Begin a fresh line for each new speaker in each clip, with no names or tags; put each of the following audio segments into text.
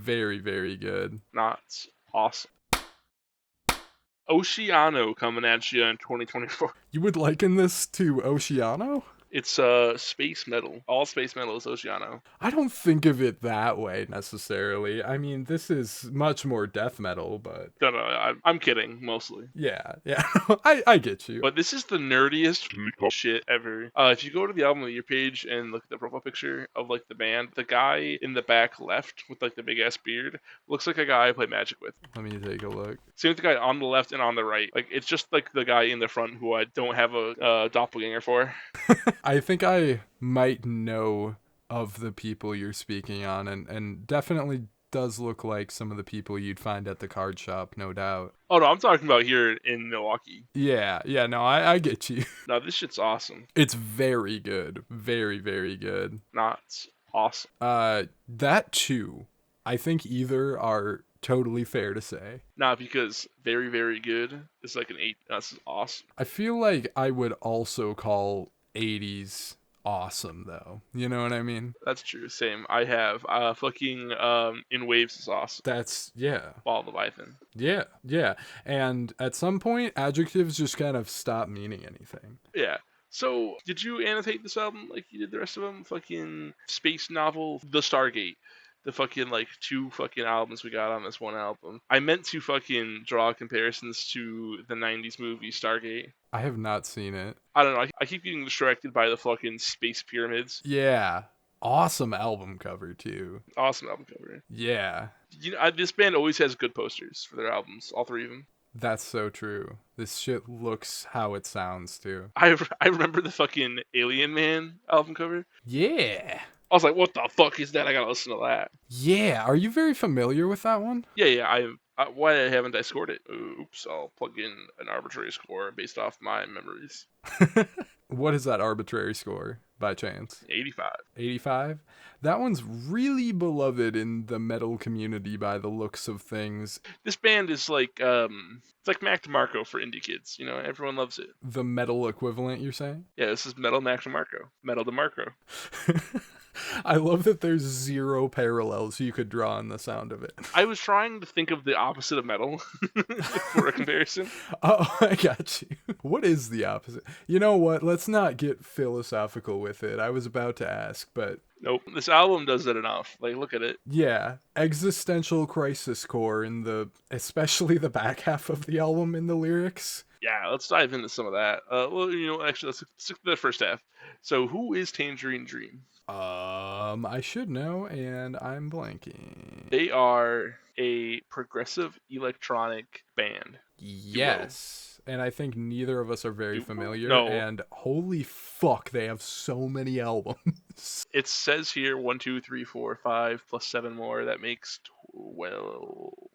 very, very good.
Not awesome. Oceano coming at you in 2024.
You would liken this to Oceano?
It's space metal. All space metal is Oceano.
I don't think of it that way necessarily. I mean, this is much more death metal, but
No, I'm kidding, mostly.
yeah, I get you.
But this is the nerdiest shit ever. If you go to the album of the year page and look at the profile picture of like the band, the guy in the back left with like the big ass beard looks like a guy I play Magic with.
Let me take a look.
Same with the guy on the left and on the right. Like it's just like the guy in the front who I don't have a doppelganger for.
I think I might know of the people you're speaking on, and definitely does look like some of the people you'd find at the card shop, no doubt.
Oh no, I'm talking about here in Milwaukee.
Yeah, no, I get you.
No, this shit's awesome.
It's very good. Very, very good.
Not awesome.
That too. I think either are totally fair to say.
Not because very, very good is like an 8. This is awesome.
I feel like I would also call 80s awesome though. You know what I mean?
That's true. Same. I have fucking In Waves is awesome.
That's yeah.
Ball Leviathan.
Yeah. And at some point adjectives just kind of stop meaning anything.
Yeah. So, did you annotate this album like you did the rest of them? Fucking space novel, The Stargate. The fucking, like, 2 fucking albums we got on this one album. I meant to fucking draw comparisons to the 90s movie Stargate.
I have not seen it.
I don't know. I keep getting distracted by the fucking space pyramids.
Yeah. Awesome album cover, too.
Awesome album cover.
Yeah.
You know, this band always has good posters for their albums, all 3 of them.
That's so true. This shit looks how it sounds, too.
I remember the fucking Alien Man album cover.
Yeah.
I was like, what the fuck is that? I gotta listen to that.
Yeah. Are you very familiar with that one?
Yeah. Why haven't I scored it? Oops, I'll plug in an arbitrary score based off my memories.
What is that arbitrary score, by chance?
85.
85? That one's really beloved in the metal community by the looks of things.
This band is like, it's like Mac DeMarco for indie kids. You know, everyone loves it.
The metal equivalent, you're saying?
Yeah, this is Metal Mac DeMarco. Metal DeMarco.
I love that there's 0 parallels you could draw in the sound of it.
I was trying to think of the opposite of metal for a comparison.
Oh, I got you. What is the opposite? You know what? Let's not get philosophical with it. I was about to ask, but...
Nope. This album does it enough. Like, look at it.
Yeah. Existential crisis core in especially the back half of the album in the lyrics.
Yeah, let's dive into some of that. Well, you know, actually, let's stick to the first half. So, who is Tangerine Dream?
I should know, and I'm blanking.
They are a progressive electronic band.
Yes. And I think neither of us are very familiar.
No.
And holy fuck, they have so many albums.
It says here 1, 2, 3, 4, 5 plus 7 more. That makes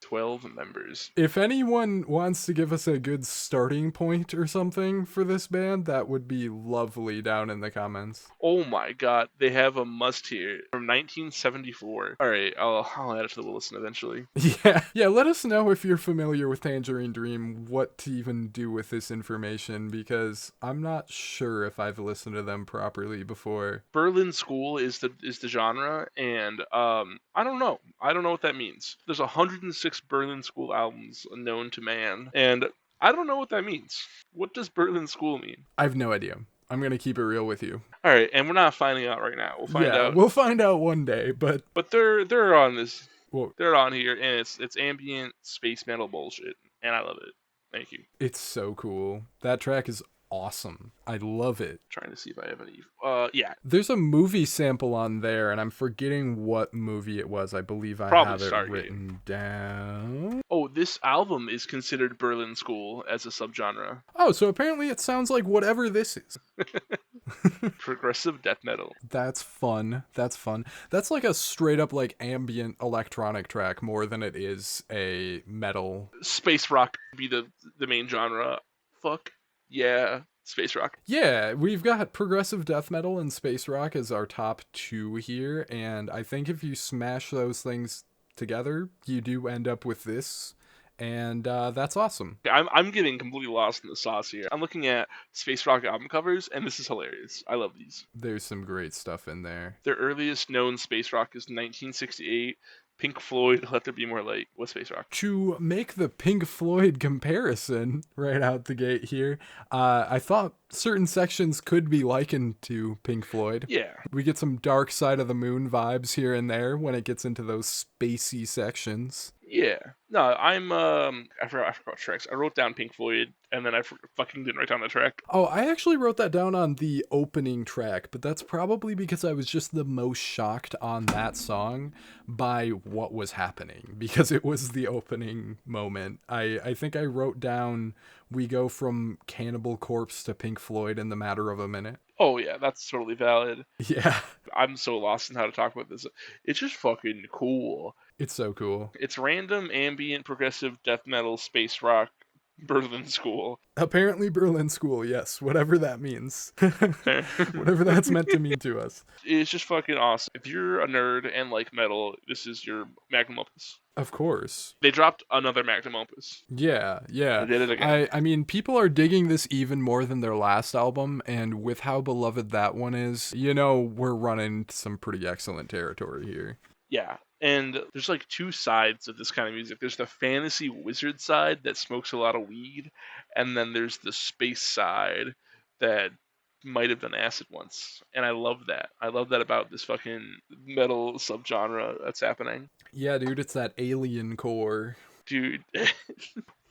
12 members.
If anyone wants to give us a good starting point or something for this band, that would be lovely down in the comments.
Oh my god, they have a must here from 1974. All right, I'll add it to the listen eventually.
Yeah, let us know if you're familiar with Tangerine Dream, what to even do with this information, because I'm not sure if I've listened to them properly before.
Berlin School is the genre, and I don't know what that means. There's 106 Berlin School albums known to man, and I don't know what that means. What does Berlin School mean?
I have no idea. I'm gonna keep it real with you.
All right, and we're not finding out right now. We'll find out.
We'll find out one day, but
they're on this.
Well,
they're on here, and it's ambient space metal bullshit, and I love it. Thank you.
It's so cool. That track is awesome. I love it.
Trying to see if I have any. Yeah.
There's a movie sample on there, and I'm forgetting what movie it was. I believe I
Probably
have it
Stargate.
written down.
Oh, this album is considered Berlin School as a subgenre.
Oh, so apparently it sounds like whatever this is.
Progressive death metal.
That's fun. That's like a straight up like ambient electronic track more than it is a metal.
Space rock would be the main genre. Fuck. Yeah, space rock.
Yeah, we've got progressive death metal and space rock as our top 2 here, and I think if you smash those things together, you do end up with this, and that's awesome.
I'm getting completely lost in the sauce here. I'm looking at space rock album covers, and this is hilarious. I love these.
There's some great stuff in there.
Their earliest known space rock is 1968. Pink Floyd, let there be more light. What's space rock?
To make the Pink Floyd comparison right out the gate here, I thought certain sections could be likened to Pink Floyd.
Yeah.
We get some Dark Side of the Moon vibes here and there when it gets into those spacey sections.
Yeah. No, I forgot tracks. I wrote down Pink Floyd and then fucking didn't write down the track.
Oh, I actually wrote that down on the opening track, but that's probably because I was just the most shocked on that song by what was happening, because it was the opening moment. I think I wrote down we go from Cannibal Corpse to Pink Floyd in the matter of a minute.
Oh yeah, that's totally valid.
Yeah,
I'm so lost in how to talk about this. It's just fucking cool.
it's so cool.
It's random ambient progressive death metal space rock Berlin School.
Apparently Berlin School, yes, whatever that means. Whatever that's meant to mean to us.
It's just fucking awesome. If you're a nerd and like metal, this is your magnum opus.
Of course.
They dropped another magnum opus.
Yeah.
They did it again.
I mean, people are digging this even more than their last album, and with how beloved that one is, we're running some pretty excellent territory here.
Yeah. And there's like two sides of this kind of music. There's the fantasy wizard side that smokes a lot of weed, and then there's the space side that might have done acid once. And I love that. I love that about this fucking metal subgenre that's happening.
Yeah, dude, it's that alien core.
Dude,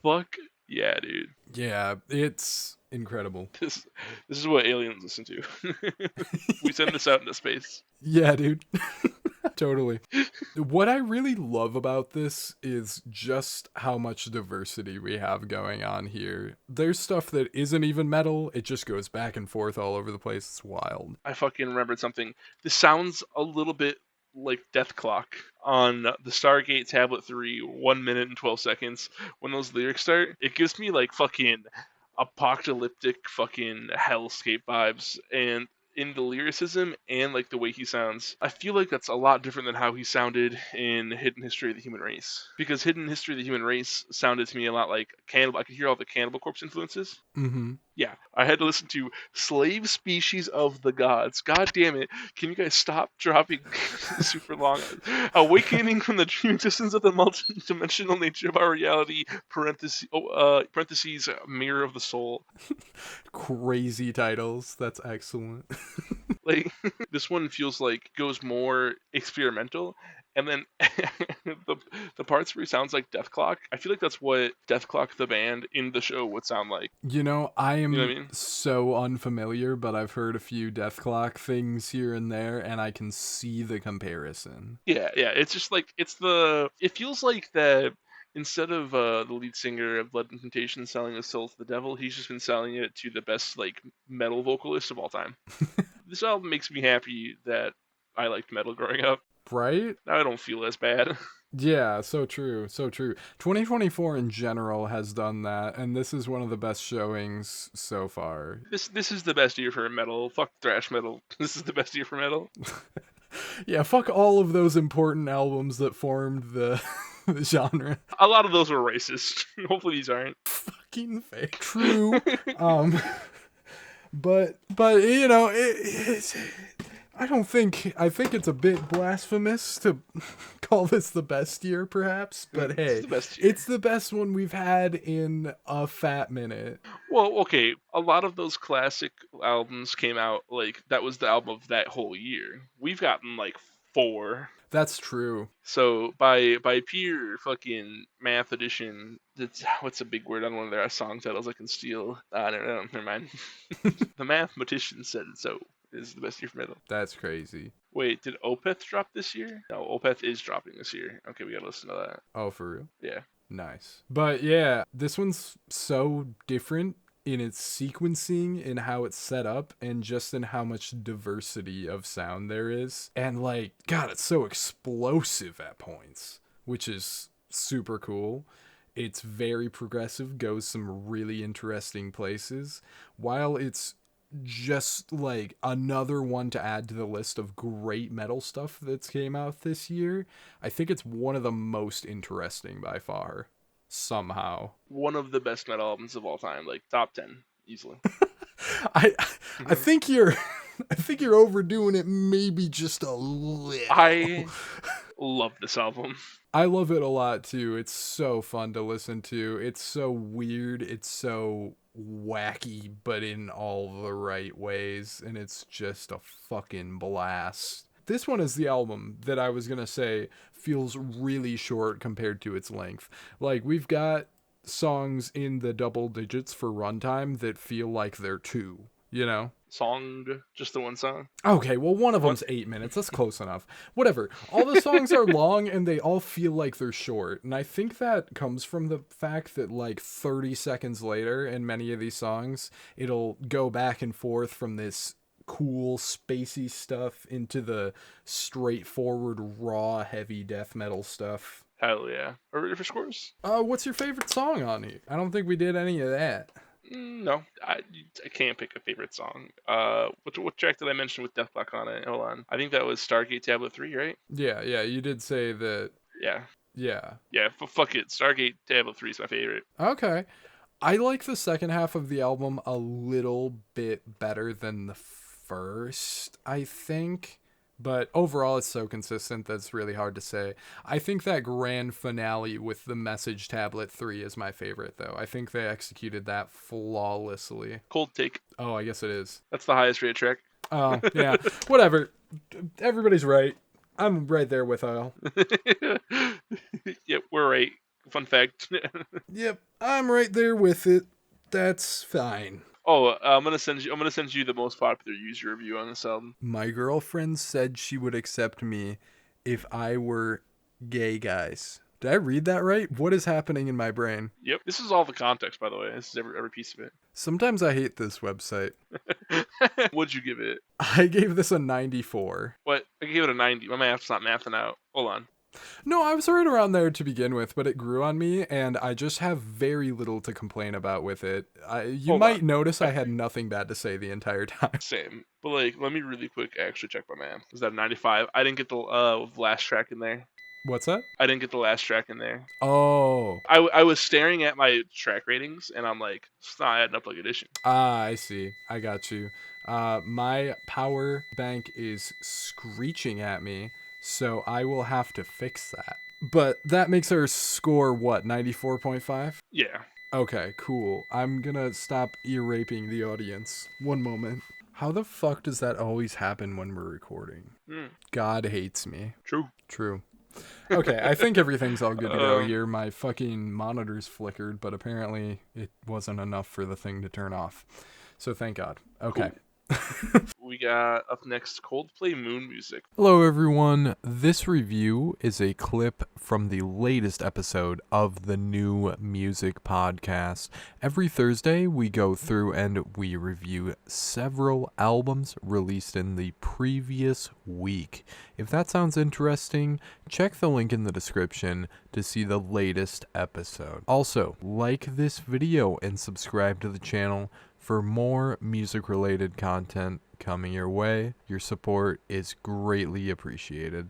fuck yeah, dude.
Yeah, it's incredible.
This is what aliens listen to. We send this out into space.
Yeah, dude. Totally. What I really love about this is just how much diversity we have going on here. There's stuff that isn't even metal, it just goes back and forth all over the place. It's wild.
I fucking remembered something. This sounds a little bit like Death Clock on the Stargate Tablet 3, 1 minute and 12 seconds. When those lyrics start, it gives me like fucking apocalyptic fucking hellscape vibes. And in the lyricism and like the way he sounds, I feel like that's a lot different than how he sounded in Hidden History of the Human Race. Because Hidden History of the Human Race sounded to me a lot like Cannibal. I could hear all the Cannibal Corpse influences.
Mm-hmm.
Yeah, I had to listen to Slave Species of the Gods. God damn it. Can you guys stop dropping super long? Awakening from the dream existence of the multi-dimensional nature of our reality, parentheses, mirror of the soul.
Crazy titles. That's excellent.
Like, this one feels like goes more experimental. And then the parts where he sounds like Death Clock, I feel like that's what Death Clock the band in the show would sound like.
I am
You know what I mean?
so unfamiliar, but I've heard a few Death Clock things here and there, and I can see the comparison.
Yeah. It's just like, it feels like that instead of the lead singer of Blood Incantation selling his soul to the devil, he's just been selling it to the best like metal vocalist of all time. This album makes me happy that I liked metal growing up.
Right?
Now I don't feel as bad.
Yeah, so true, so true. 2024 in general has done that, and this is one of the best showings so far.
This is the best year for metal. Fuck thrash metal. This is the best year for metal.
Yeah, fuck all of those important albums that formed the genre.
A lot of those were racist. Hopefully these aren't.
Fucking fake. True. But it's I think it's a bit blasphemous to call this the best year, perhaps, but hey,
It's the best year.
it's the best one we've had in a fat minute.
Well, okay, a lot of those classic albums came out, like, that was the album of that whole year. We've gotten, like, 4.
That's true.
So, by pure fucking math addition, what's a big word on one of their song titles I can steal? Never mind. The mathematician said it, so this is the best year for metal.
That's crazy.
Wait, did Opeth drop this year? No, Opeth is dropping this year. Okay, we gotta listen to that.
Oh, for real?
Yeah.
Nice. But yeah, this one's so different in its sequencing, in how it's set up, and just in how much diversity of sound there is. And like, God, it's so explosive at points, which is super cool. It's very progressive, goes some really interesting places, while it's just like another one to add to the list of great metal stuff that's came out this year. I think it's one of the most interesting by far, somehow.
One of the best metal albums of all time, like top 10 easily.
I think you're overdoing it maybe just a little.
I Love this album.
I love it a lot too. It's so fun to listen to. It's so weird. It's so wacky, but in all the right ways. And it's just a fucking blast. This one is the album that I was going to say feels really short compared to its length. Like, we've got songs in the double digits for runtime that feel like they're 2, you know?
Song, just the one song.
Okay, well, one of them's 8 minutes. That's close enough. Whatever. All the songs are long and they all feel like they're short. And I think that comes from the fact that, like, 30 seconds later in many of these songs, it'll go back and forth from this cool, spacey stuff into the straightforward, raw, heavy death metal stuff.
Hell yeah. Are we ready for scores?
What's your favorite song on it? I don't think we did any of that.
No, I can't pick a favorite song. What track did I mention with Death Block on it? Hold on. I think that was Stargate Tablet 3, right?
Yeah, you did say that.
Yeah.
Yeah.
Yeah, fuck it. Stargate Tablet 3 is my favorite.
Okay. I like the second half of the album a little bit better than the first, I think. But overall, it's so consistent that it's really hard to say. I think that grand finale with the Message Tablet 3 is my favorite, though. I think they executed that flawlessly.
Cold take.
Oh, I guess it is.
That's the highest rated track.
Oh, yeah. Whatever. Everybody's right. I'm right there with Al.
Yep, we're right. Fun fact.
Yep, I'm right there with it. That's fine.
Oh, I'm gonna send you the most popular user review on this album.
My girlfriend said she would accept me if I were gay, guys. Did I read that right? What is happening in my brain?
Yep. This is all the context, by the way. This is every piece of it.
Sometimes I hate this website.
What'd you give it?
I gave this a 94.
What? I gave it a 90. My math's not mathing out. Hold on.
No, I was right around there to begin with, but it grew on me, and I just have very little to complain about with it. You might notice I had nothing bad to say the entire time.
Same. But, like, let me really quick actually check my math. Is that a 95? I didn't get the last track in there.
What's that?
I didn't get the last track in there.
Oh.
I was staring at my track ratings, and I'm like, it's not adding up like addition.
I see. I got you. My power bank is screeching at me, so I will have to fix that. But that makes our score, what, 94.5?
Yeah.
Okay, cool. I'm gonna stop ear-raping the audience. One moment. How the fuck does that always happen when we're recording? God hates me. True. Okay, I think everything's all good to go here. My fucking monitor's flickered, but apparently it wasn't enough for the thing to turn off. So thank God. Okay.
Cool. We got up next Coldplay Moon Music.
Hello everyone. This review is a clip from the latest episode of the New Music Podcast. Every Thursday we go through and we review several albums released in the previous week. If that sounds interesting, check the link in the description to see the latest episode. Also, like this video and subscribe to the channel for more music-related content coming your way. Your support is greatly appreciated.